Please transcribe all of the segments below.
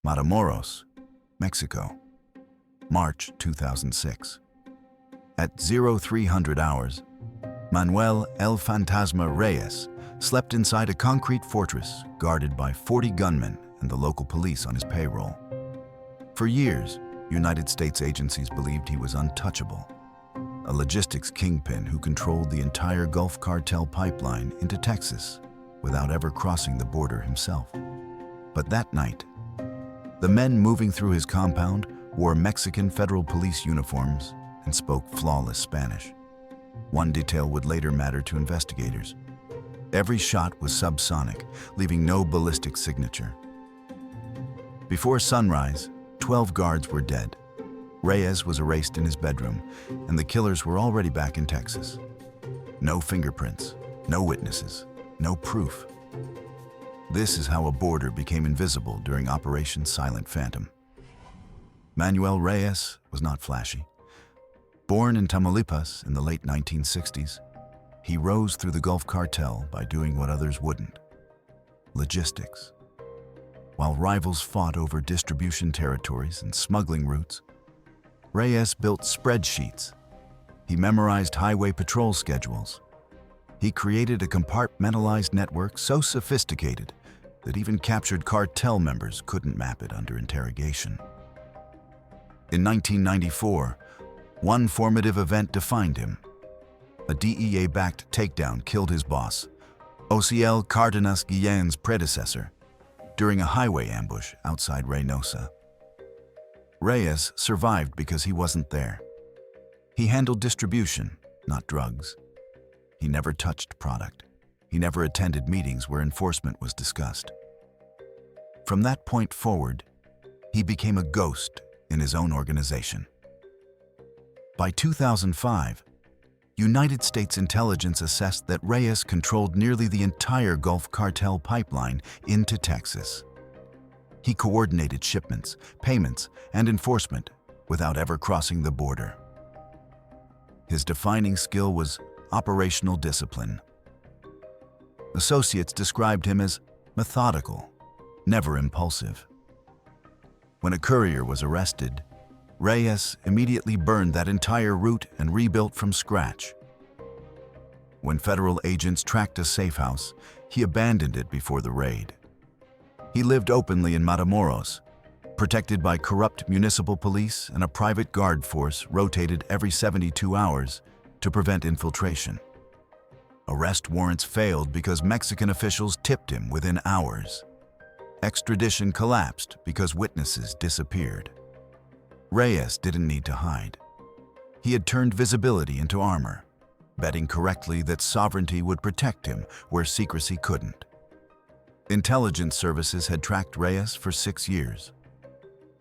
Matamoros, Mexico, March 2006. At 0300 hours, Manuel El Fantasma Reyes slept inside a concrete fortress guarded by 40 gunmen and the local police on his payroll. For years, United States agencies believed he was untouchable, a logistics kingpin who controlled the entire Gulf Cartel pipeline into Texas without ever crossing the border himself. But that night, the men moving through his compound wore Mexican federal police uniforms and spoke flawless Spanish. One detail would later matter to investigators. Every shot was subsonic, leaving no ballistic signature. Before sunrise, 12 guards were dead. Reyes was erased in his bedroom, and the killers were already back in Texas. No fingerprints, no witnesses, no proof. This is how a border became invisible during Operation Silent Phantom. Manuel Reyes was not flashy. Born in Tamaulipas in the late 1960s, he rose through the Gulf Cartel by doing what others wouldn't: logistics. While rivals fought over distribution territories and smuggling routes, Reyes built spreadsheets. He memorized highway patrol schedules. He created a compartmentalized network so sophisticated that even captured cartel members couldn't map it under interrogation. In 1994, one formative event defined him. A DEA-backed takedown killed his boss, Ociel Cárdenas Guillen's predecessor, during a highway ambush outside Reynosa. Reyes survived because he wasn't there. He handled distribution, not drugs. He never touched product. He never attended meetings where enforcement was discussed. From that point forward, he became a ghost in his own organization. By 2005, United States intelligence assessed that Reyes controlled nearly the entire Gulf Cartel pipeline into Texas. He coordinated shipments, payments, and enforcement without ever crossing the border. His defining skill was operational discipline. Associates described him as methodical, never impulsive. When a courier was arrested, Reyes immediately burned that entire route and rebuilt from scratch. When federal agents tracked a safe house, he abandoned it before the raid. He lived openly in Matamoros, protected by corrupt municipal police and a private guard force rotated every 72 hours to prevent infiltration. Arrest warrants failed because Mexican officials tipped him within hours. Extradition collapsed because witnesses disappeared. Reyes didn't need to hide. He had turned visibility into armor, betting correctly that sovereignty would protect him where secrecy couldn't. Intelligence services had tracked Reyes for 6 years.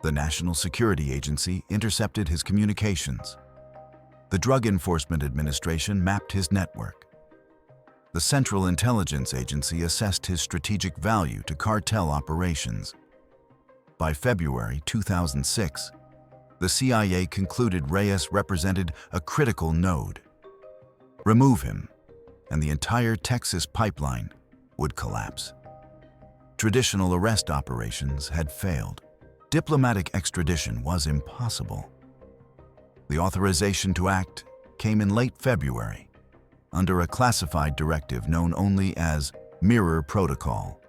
The National Security Agency intercepted his communications. The Drug Enforcement Administration mapped his network. The Central Intelligence Agency assessed his strategic value to cartel operations. By February 2006, the CIA concluded Reyes represented a critical node. Remove him, and the entire Texas pipeline would collapse. Traditional arrest operations had failed. Diplomatic extradition was impossible. The authorization to act came in late February, under a classified directive known only as Mirror Protocol.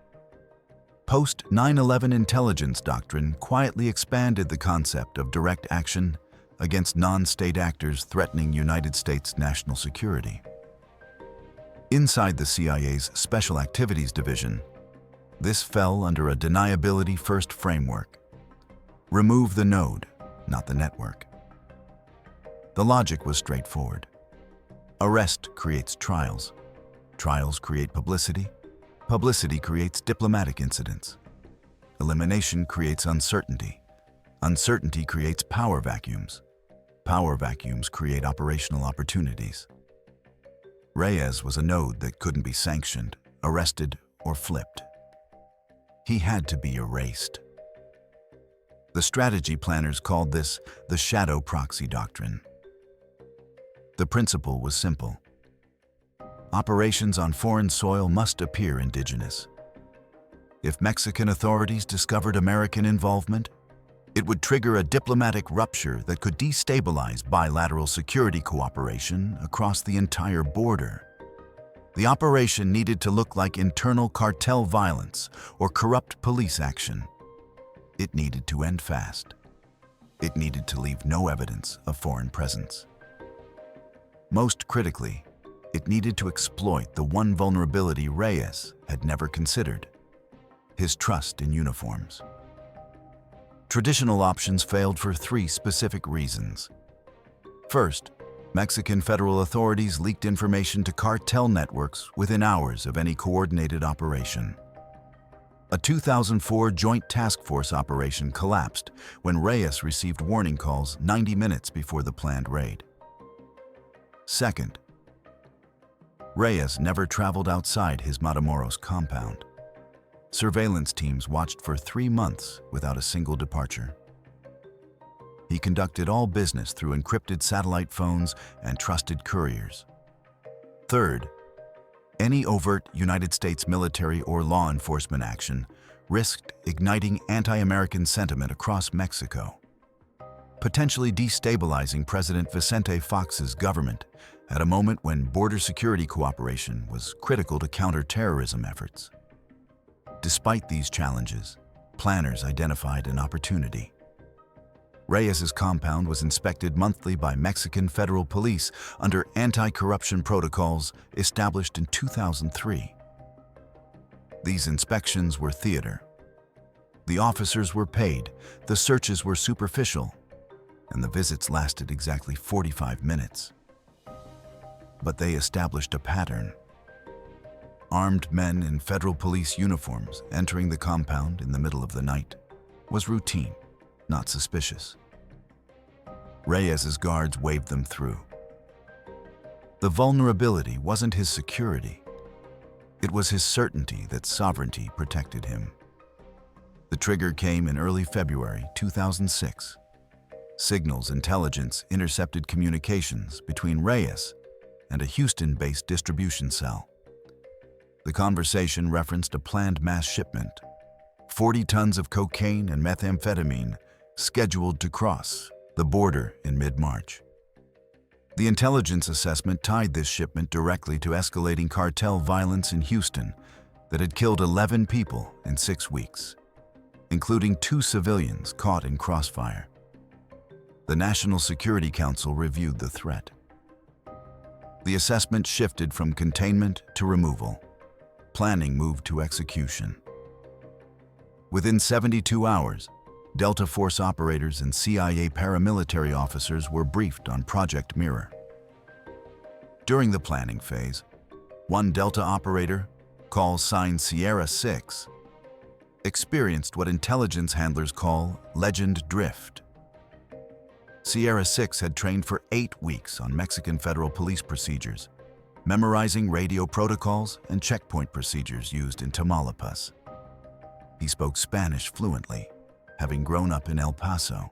Post-9/11 intelligence doctrine quietly expanded the concept of direct action against non-state actors threatening United States national security. Inside the CIA's Special Activities Division, this fell under a deniability-first framework. Remove the node, not the network. The logic was straightforward. Arrest creates trials. Trials create publicity. Publicity creates diplomatic incidents. Elimination creates uncertainty. Uncertainty creates power vacuums. Power vacuums create operational opportunities. Reyes was a node that couldn't be sanctioned, arrested, or flipped. He had to be erased. The strategy planners called this the shadow proxy doctrine. The principle was simple. Operations on foreign soil must appear indigenous. If Mexican authorities discovered American involvement, it would trigger a diplomatic rupture that could destabilize bilateral security cooperation across the entire border. The operation needed to look like internal cartel violence or corrupt police action. It needed to end fast. It needed to leave no evidence of foreign presence. Most critically, it needed to exploit the one vulnerability Reyes had never considered: his trust in uniforms. Traditional options failed for three specific reasons. First, Mexican federal authorities leaked information to cartel networks within hours of any coordinated operation. A 2004 Joint Task Force operation collapsed when Reyes received warning calls 90 minutes before the planned raid. Second, Reyes never traveled outside his Matamoros compound. Surveillance teams watched for 3 months without a single departure. He conducted all business through encrypted satellite phones and trusted couriers. Third, any overt United States military or law enforcement action risked igniting anti-American sentiment across Mexico, potentially destabilizing President Vicente Fox's government at a moment when border security cooperation was critical to counter terrorism efforts. Despite these challenges, planners identified an opportunity. Reyes's compound was inspected monthly by Mexican federal police under anti-corruption protocols established in 2003. These inspections were theater. The officers were paid, the searches were superficial, and the visits lasted exactly 45 minutes. But they established a pattern. Armed men in federal police uniforms entering the compound in the middle of the night was routine, not suspicious. Reyes's guards waved them through. The vulnerability wasn't his security. It was his certainty that sovereignty protected him. The trigger came in early February 2006. Signals intelligence intercepted communications between Reyes and a Houston-based distribution cell. The conversation referenced a planned mass shipment, 40 tons of cocaine and methamphetamine scheduled to cross the border in mid-March. The intelligence assessment tied this shipment directly to escalating cartel violence in Houston that had killed 11 people in 6 weeks, including 2 civilians caught in crossfire. The National Security Council reviewed the threat. The assessment shifted from containment to removal. Planning moved to execution. Within 72 hours, Delta Force operators and CIA paramilitary officers were briefed on Project Mirror. During the planning phase, one Delta operator, call sign Sierra 6, experienced what intelligence handlers call legend drift. Sierra 6 had trained for 8 weeks on Mexican federal police procedures, memorizing radio protocols and checkpoint procedures used in Tamaulipas. He spoke Spanish fluently, having grown up in El Paso.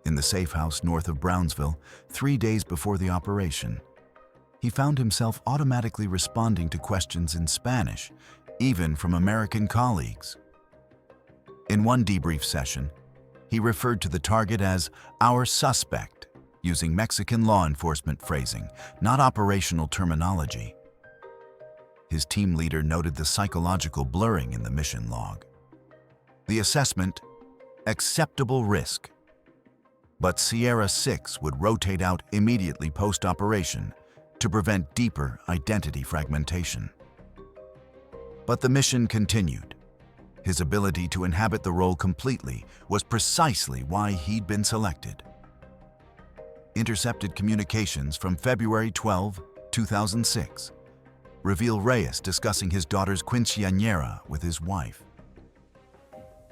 In the safe house north of Brownsville, 3 days before the operation, he found himself automatically responding to questions in Spanish, even from American colleagues. In one debrief session, he referred to the target as our suspect, using Mexican law enforcement phrasing, not operational terminology. His team leader noted the psychological blurring in the mission log. The assessment, acceptable risk. But Sierra 6 would rotate out immediately post-operation to prevent deeper identity fragmentation. But the mission continued. His ability to inhabit the role completely was precisely why he'd been selected. Intercepted communications from February 12, 2006, reveal Reyes discussing his daughter's quinceañera with his wife.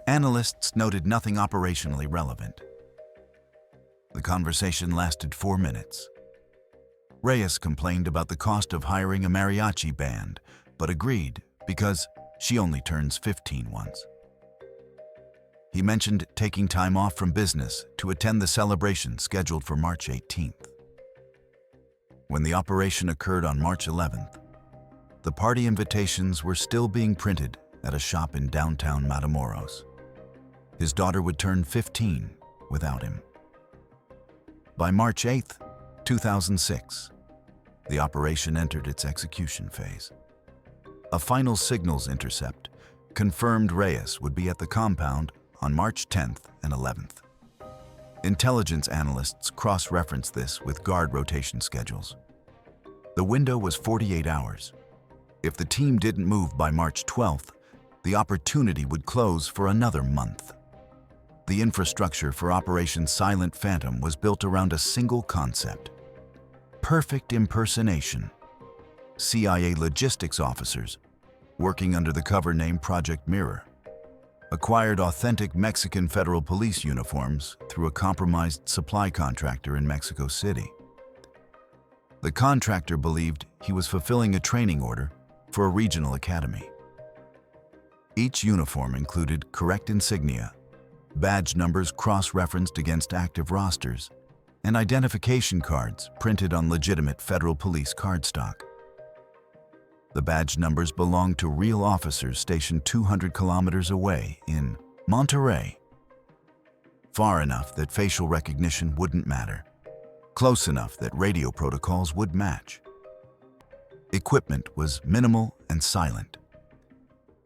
Analysts noted nothing operationally relevant. The conversation lasted 4 minutes. Reyes complained about the cost of hiring a mariachi band, but agreed because she only turns 15 once. He mentioned taking time off from business to attend the celebration scheduled for March 18th. When the operation occurred on March 11th, the party invitations were still being printed at a shop in downtown Matamoros. His daughter would turn 15 without him. By March 8, 2006, the operation entered its execution phase. A final signals intercept confirmed Reyes would be at the compound on March 10th and 11th. Intelligence analysts cross-referenced this with guard rotation schedules. The window was 48 hours. If the team didn't move by March 12th, the opportunity would close for another month. The infrastructure for Operation Silent Phantom was built around a single concept: perfect impersonation. CIA logistics officers, working under the cover name Project Mirror, acquired authentic Mexican federal police uniforms through a compromised supply contractor in Mexico City. The contractor believed he was fulfilling a training order for a regional academy. Each uniform included correct insignia, badge numbers cross-referenced against active rosters, and identification cards printed on legitimate federal police cardstock. The badge numbers belonged to real officers stationed 200 kilometers away in Monterrey, far enough that facial recognition wouldn't matter, close enough that radio protocols would match. Equipment was minimal and silent.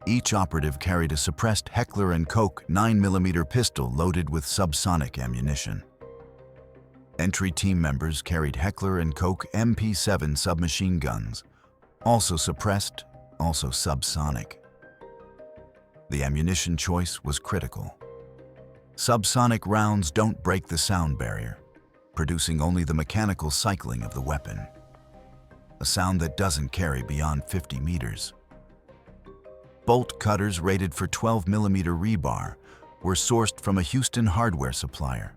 Each operative carried a suppressed Heckler & Koch 9mm pistol loaded with subsonic ammunition. Entry team members carried Heckler & Koch MP7 submachine guns, also suppressed, also subsonic. The ammunition choice was critical. Subsonic rounds don't break the sound barrier, producing only the mechanical cycling of the weapon, a sound that doesn't carry beyond 50 meters. Bolt cutters rated for 12mm rebar were sourced from a Houston hardware supplier.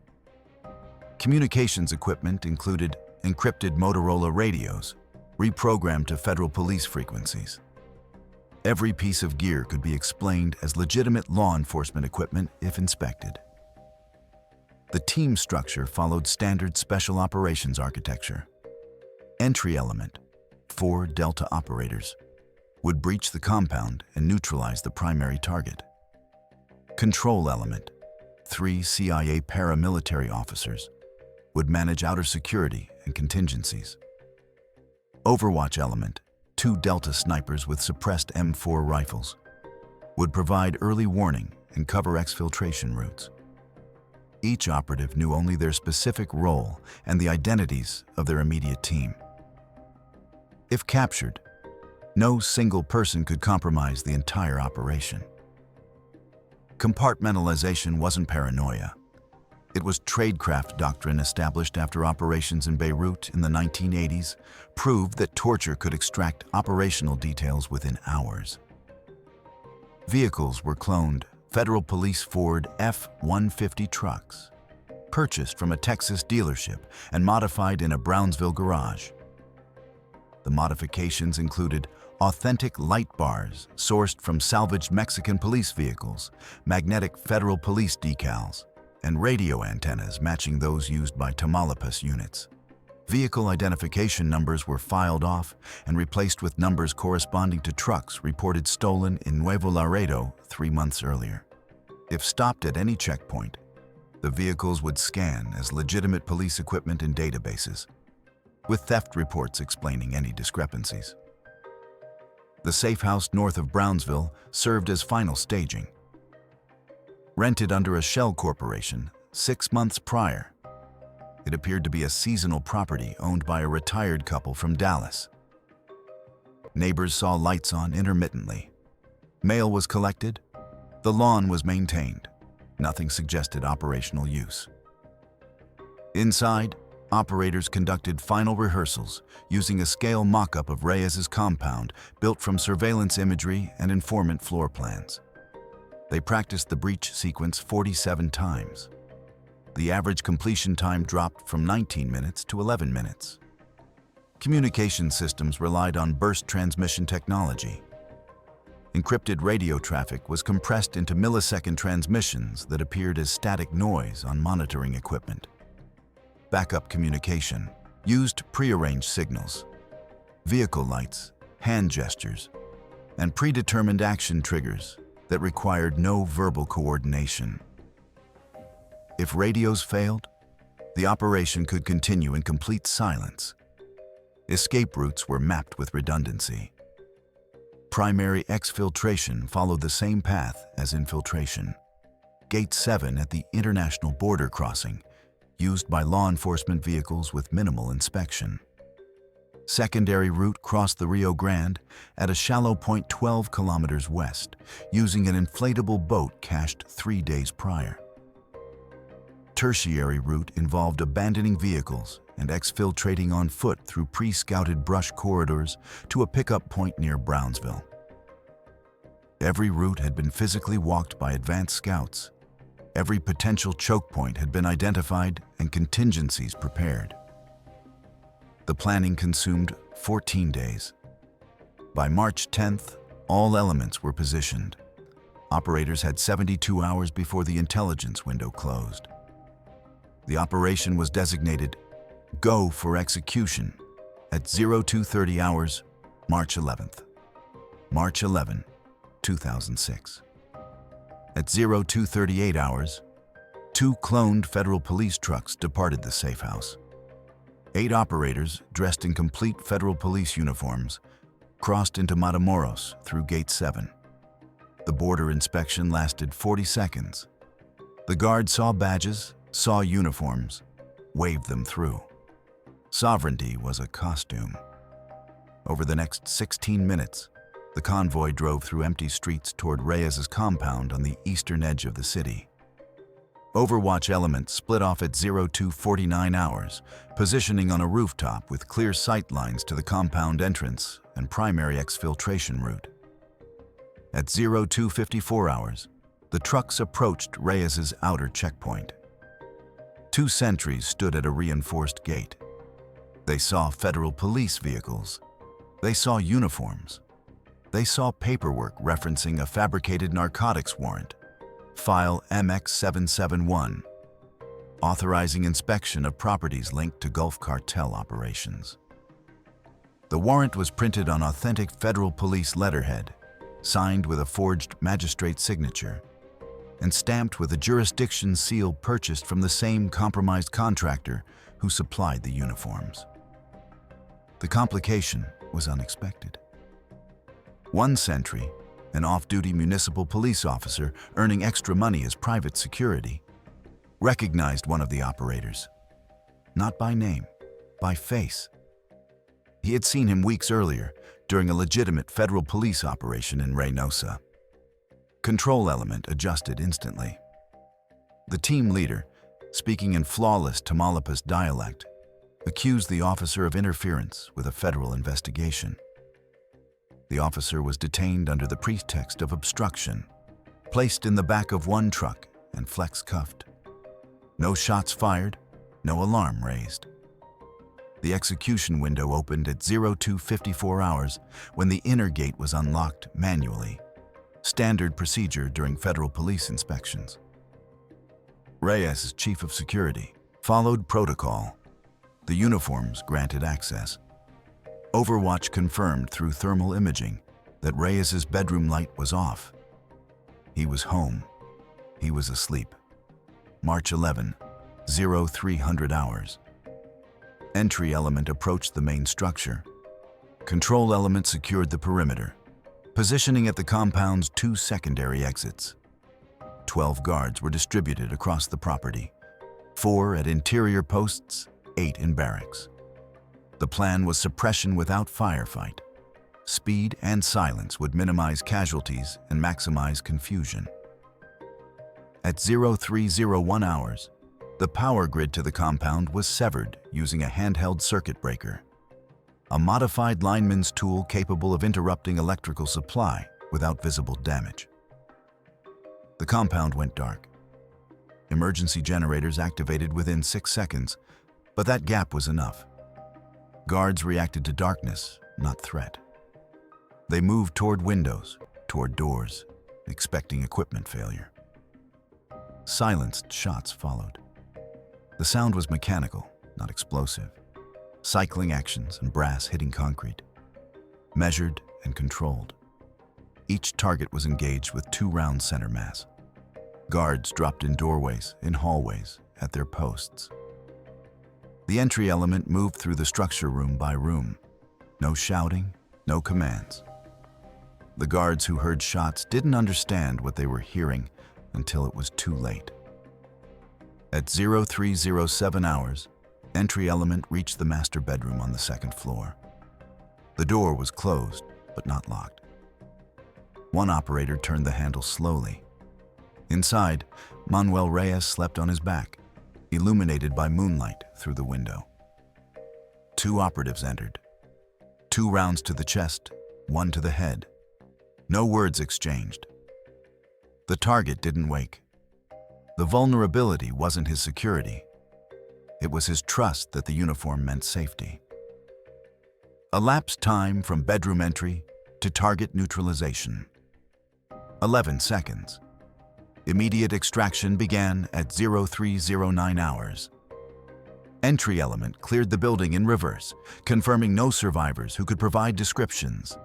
Communications equipment included encrypted Motorola radios, reprogrammed to federal police frequencies. Every piece of gear could be explained as legitimate law enforcement equipment if inspected. The team structure followed standard special operations architecture. Entry element, 4 Delta operators, would breach the compound and neutralize the primary target. Control element, 3 CIA paramilitary officers, would manage outer security and contingencies. Overwatch element, 2 Delta snipers with suppressed M4 rifles, would provide early warning and cover exfiltration routes. Each operative knew only their specific role and the identities of their immediate team. If captured, no single person could compromise the entire operation. Compartmentalization wasn't paranoia. It was tradecraft doctrine established after operations in Beirut in the 1980s proved that torture could extract operational details within hours. Vehicles were cloned Federal Police Ford F-150 trucks, purchased from a Texas dealership and modified in a Brownsville garage. The modifications included authentic light bars sourced from salvaged Mexican police vehicles, magnetic federal police decals, and radio antennas matching those used by Tamaulipas units. Vehicle identification numbers were filed off and replaced with numbers corresponding to trucks reported stolen in Nuevo Laredo 3 months earlier. If stopped at any checkpoint, the vehicles would scan as legitimate police equipment in databases, with theft reports explaining any discrepancies. The safe house north of Brownsville served as final staging. Rented under a shell corporation 6 months prior, it appeared to be a seasonal property owned by a retired couple from Dallas. Neighbors saw lights on intermittently. Mail was collected. The lawn was maintained. Nothing suggested operational use. Inside, operators conducted final rehearsals using a scale mock-up of Reyes's compound built from surveillance imagery and informant floor plans. They practiced the breach sequence 47 times. The average completion time dropped from 19 minutes to 11 minutes. Communication systems relied on burst transmission technology. Encrypted radio traffic was compressed into millisecond transmissions that appeared as static noise on monitoring equipment. Backup communication used prearranged signals, vehicle lights, hand gestures, and predetermined action triggers that required no verbal coordination. If radios failed, the operation could continue in complete silence. Escape routes were mapped with redundancy. Primary exfiltration followed the same path as infiltration. Gate 7 at the international border crossing, used by law enforcement vehicles with minimal inspection. Secondary route crossed the Rio Grande at a shallow point 12 kilometers west, using an inflatable boat cached 3 days prior. Tertiary route involved abandoning vehicles and exfiltrating on foot through pre-scouted brush corridors to a pickup point near Brownsville. Every route had been physically walked by advanced scouts. Every potential choke point had been identified and contingencies prepared. The planning consumed 14 days. By March 10th, all elements were positioned. Operators had 72 hours before the intelligence window closed. The operation was designated Go for Execution at 0230 hours, March 11th. March 11, 2006. At 0238 hours, 2 cloned federal police trucks departed the safe house. 8 operators, dressed in complete federal police uniforms, crossed into Matamoros through Gate 7. The border inspection lasted 40 seconds. The guard saw badges, saw uniforms, waved them through. Sovereignty was a costume. Over the next 16 minutes, the convoy drove through empty streets toward Reyes' compound on the eastern edge of the city. Overwatch elements split off at 0249 hours, positioning on a rooftop with clear sight lines to the compound entrance and primary exfiltration route. At 0254 hours, the trucks approached Reyes' outer checkpoint. 2 sentries stood at a reinforced gate. They saw federal police vehicles. They saw uniforms. They saw paperwork referencing a fabricated narcotics warrant, File MX771, authorizing inspection of properties linked to Gulf Cartel operations. The warrant was printed on authentic federal police letterhead, signed with a forged magistrate signature, and stamped with a jurisdiction seal purchased from the same compromised contractor who supplied the uniforms. The complication was unexpected. One sentry, an off-duty municipal police officer earning extra money as private security, recognized one of the operators. Not by name, by face. He had seen him weeks earlier during a legitimate federal police operation in Reynosa. Control element adjusted instantly. The team leader, speaking in flawless Tamaulipas dialect, accused the officer of interference with a federal investigation. The officer was detained under the pretext of obstruction, placed in the back of one truck and flex-cuffed. No shots fired, no alarm raised. The execution window opened at 0254 hours when the inner gate was unlocked manually, standard procedure during federal police inspections. Reyes, chief of security, followed protocol. The uniforms granted access. Overwatch confirmed through thermal imaging that Reyes' bedroom light was off. He was home. He was asleep. March 11, 0300 hours. Entry element approached the main structure. Control element secured the perimeter, positioning at the compound's 2 secondary exits. 12 guards were distributed across the property, 4 at interior posts, 8 in barracks. The plan was suppression without firefight. Speed and silence would minimize casualties and maximize confusion. At 0301 hours, the power grid to the compound was severed using a handheld circuit breaker, a modified lineman's tool capable of interrupting electrical supply without visible damage. The compound went dark. Emergency generators activated within 6 seconds, but that gap was enough. Guards reacted to darkness, not threat. They moved toward windows, toward doors, expecting equipment failure. Silenced shots followed. The sound was mechanical, not explosive. Cycling actions and brass hitting concrete. Measured and controlled. Each target was engaged with 2-round center mass. Guards dropped in doorways, in hallways, at their posts. The entry element moved through the structure room by room. No shouting, no commands. The guards who heard shots didn't understand what they were hearing until it was too late. At 0307 hours, entry element reached the master bedroom on the 2nd floor. The door was closed, but not locked. One operator turned the handle slowly. Inside, Manuel Reyes slept on his back, illuminated by moonlight through the window. 2 operatives entered. 2 rounds to the chest, 1 to the head. No words exchanged. The target didn't wake. The vulnerability wasn't his security. It was his trust that the uniform meant safety. Elapsed time from bedroom entry to target neutralization. 11 seconds. Immediate extraction began at 0309 hours. Entry element cleared the building in reverse, confirming no survivors who could provide descriptions.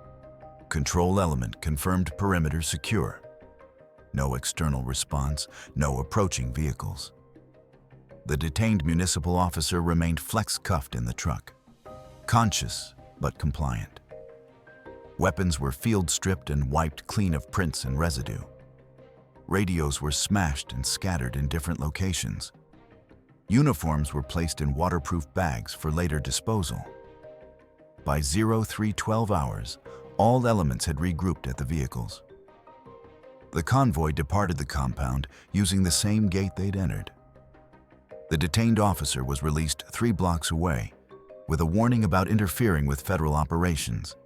Control element confirmed perimeter secure. No external response, no approaching vehicles. The detained municipal officer remained flex-cuffed in the truck, conscious but compliant. Weapons were field-stripped and wiped clean of prints and residue. Radios were smashed and scattered in different locations. Uniforms were placed in waterproof bags for later disposal. By 0312 hours, all elements had regrouped at the vehicles. The convoy departed the compound using the same gate they'd entered. The detained officer was released 3 blocks away, with a warning about interfering with federal operations.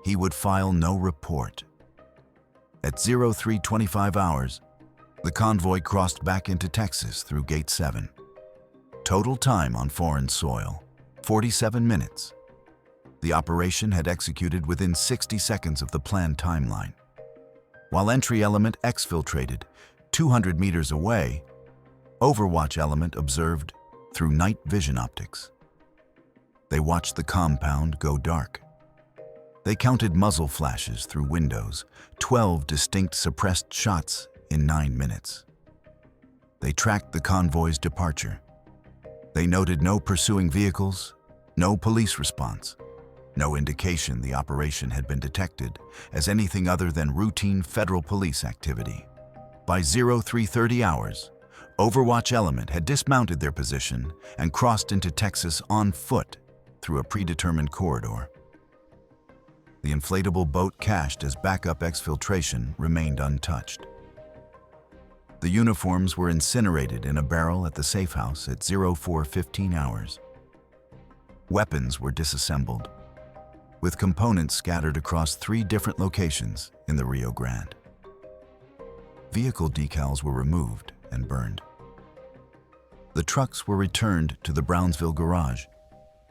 He would file no report. At 0325 hours, the convoy crossed back into Texas through Gate 7. Total time on foreign soil, 47 minutes. The operation had executed within 60 seconds of the planned timeline. While entry element exfiltrated 200 meters away, Overwatch element observed through night vision optics. They watched the compound go dark. They counted muzzle flashes through windows, 12 distinct suppressed shots in 9 minutes. They tracked the convoy's departure. They noted no pursuing vehicles, no police response, no indication the operation had been detected as anything other than routine federal police activity. By 0330 hours, Overwatch element had dismounted their position and crossed into Texas on foot through a predetermined corridor. The inflatable boat cached as backup exfiltration remained untouched. The uniforms were incinerated in a barrel at the safe house at 0415 hours. Weapons were disassembled, with components scattered across 3 different locations in the Rio Grande. Vehicle decals were removed and burned. The trucks were returned to the Brownsville garage,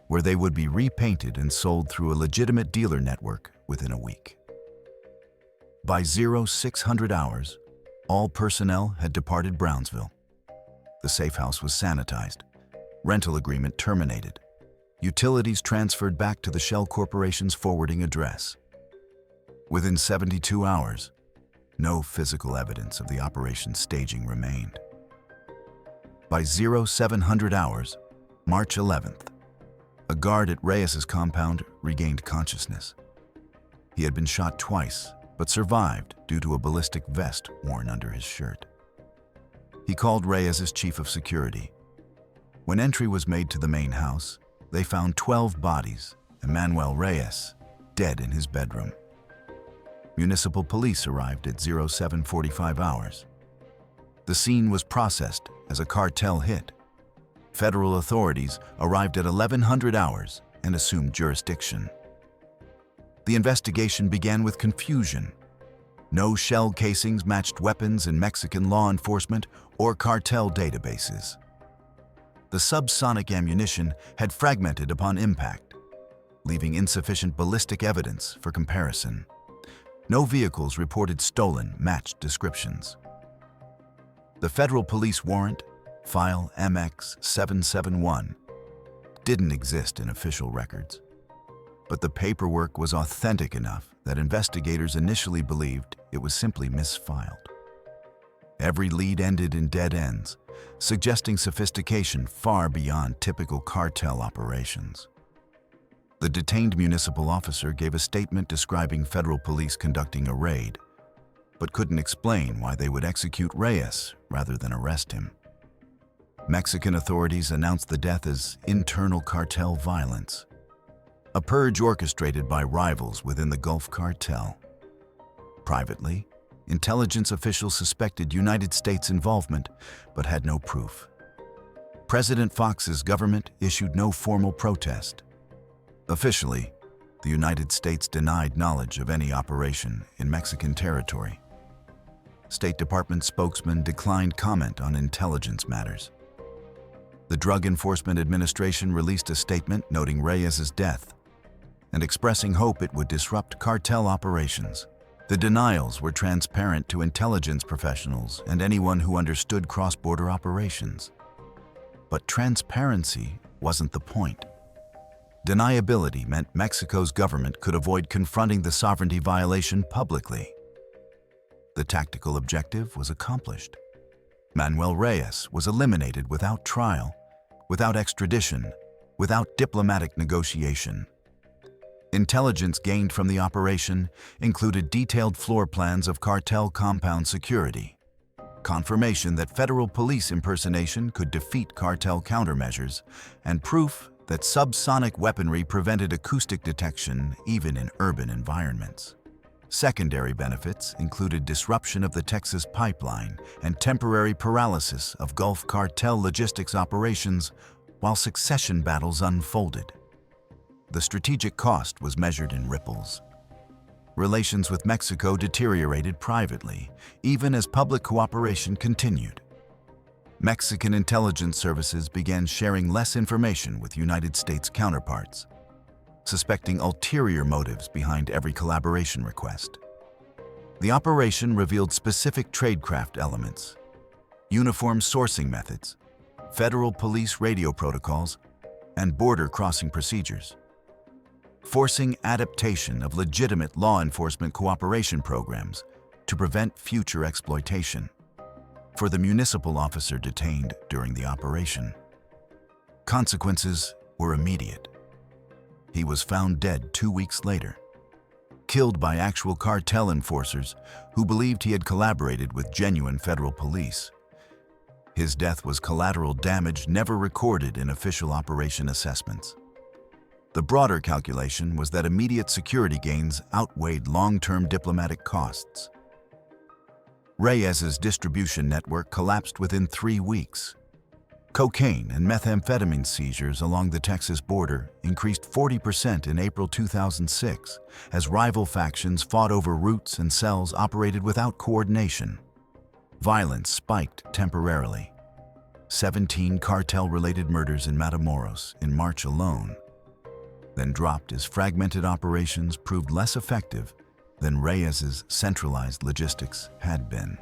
where they would be repainted and sold through a legitimate dealer network within a week. By 0600 hours, all personnel had departed Brownsville. The safe house was sanitized, rental agreement terminated, utilities transferred back to the Shell Corporation's forwarding address. Within 72 hours, no physical evidence of the operation's staging remained. By 0700 hours, March 11th, a guard at Reyes' compound regained consciousness. He had been shot twice, but survived due to a ballistic vest worn under his shirt. He called Reyes' chief of security. When entry was made to the main house, they found 12 bodies and Manuel Reyes dead in his bedroom. Municipal police arrived at 0745 hours. The scene was processed as a cartel hit. Federal authorities arrived at 1100 hours and assumed jurisdiction. The investigation began with confusion. No shell casings matched weapons in Mexican law enforcement or cartel databases. The subsonic ammunition had fragmented upon impact, leaving insufficient ballistic evidence for comparison. No vehicles reported stolen matched descriptions. The federal police warrant, File MX-771, didn't exist in official records, but the paperwork was authentic enough that investigators initially believed it was simply misfiled. Every lead ended in dead ends, suggesting sophistication far beyond typical cartel operations. The detained municipal officer gave a statement describing federal police conducting a raid, but couldn't explain why they would execute Reyes rather than arrest him. Mexican authorities announced the death as internal cartel violence, a purge orchestrated by rivals within the Gulf Cartel. Privately, intelligence officials suspected United States involvement, but had no proof. President Fox's government issued no formal protest. Officially, the United States denied knowledge of any operation in Mexican territory. State Department spokesman declined comment on intelligence matters. The Drug Enforcement Administration released a statement noting Reyes's death and expressing hope it would disrupt cartel operations. The denials were transparent to intelligence professionals and anyone who understood cross-border operations. But transparency wasn't the point. Deniability meant Mexico's government could avoid confronting the sovereignty violation publicly. The tactical objective was accomplished. Manuel Reyes was eliminated without trial, without extradition, without diplomatic negotiation. Intelligence gained from the operation included detailed floor plans of cartel compound security, confirmation that federal police impersonation could defeat cartel countermeasures, and proof that subsonic weaponry prevented acoustic detection even in urban environments. Secondary benefits included disruption of the Texas pipeline and temporary paralysis of Gulf Cartel logistics operations while succession battles unfolded. The strategic cost was measured in ripples. Relations with Mexico deteriorated privately, even as public cooperation continued. Mexican intelligence services began sharing less information with United States counterparts, suspecting ulterior motives behind every collaboration request. The operation revealed specific tradecraft elements, uniform sourcing methods, federal police radio protocols, and border crossing procedures, forcing adaptation of legitimate law enforcement cooperation programs to prevent future exploitation. For the municipal officer detained during the operation, consequences were immediate. He was found dead 2 weeks later, killed by actual cartel enforcers who believed he had collaborated with genuine federal police. His death was collateral damage never recorded in official operation assessments. The broader calculation was that immediate security gains outweighed long-term diplomatic costs. Reyes's distribution network collapsed within 3 weeks. Cocaine and methamphetamine seizures along the Texas border increased 40% in April 2006 as rival factions fought over routes and cells operated without coordination. Violence spiked temporarily. 17 cartel-related murders in Matamoros in March alone, then dropped as fragmented operations proved less effective than Reyes's centralized logistics had been.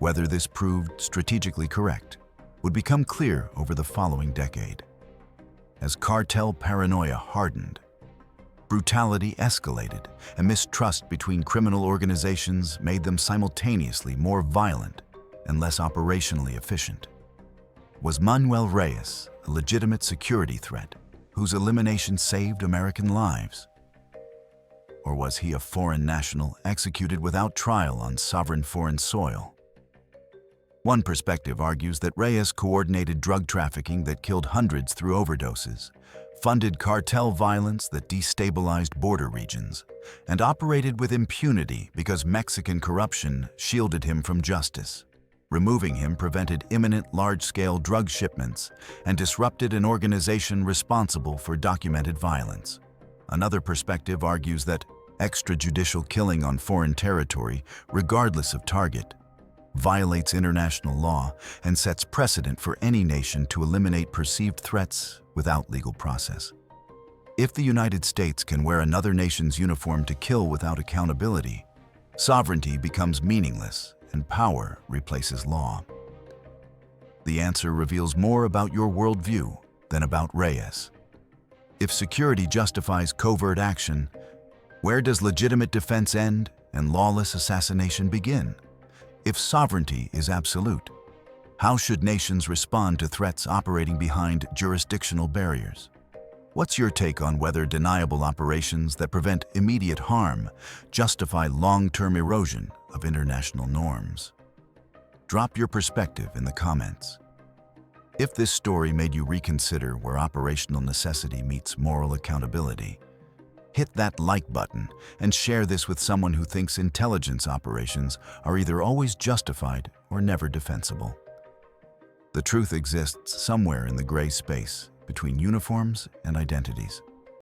Whether this proved strategically correct would become clear over the following decade. As cartel paranoia hardened, brutality escalated, and mistrust between criminal organizations made them simultaneously more violent and less operationally efficient. Was Manuel Reyes a legitimate security threat whose elimination saved American lives? Or was he a foreign national executed without trial on sovereign foreign soil? One perspective argues that Reyes coordinated drug trafficking that killed hundreds through overdoses, funded cartel violence that destabilized border regions, and operated with impunity because Mexican corruption shielded him from justice. Removing him prevented imminent large-scale drug shipments and disrupted an organization responsible for documented violence. Another perspective argues that extrajudicial killing on foreign territory, regardless of target, violates international law and sets precedent for any nation to eliminate perceived threats without legal process. If the United States can wear another nation's uniform to kill without accountability, sovereignty becomes meaningless and power replaces law. The answer reveals more about your worldview than about Reyes. If security justifies covert action, Where does legitimate defense end and lawless assassination begin? If sovereignty is absolute, how should nations respond to threats operating behind jurisdictional barriers? What's your take on whether deniable operations that prevent immediate harm justify long-term erosion of international norms? Drop your perspective in the comments. If this story made you reconsider where operational necessity meets moral accountability, hit that like button and share this with someone who thinks intelligence operations are either always justified or never defensible. The truth exists somewhere in the gray space between uniforms and identities.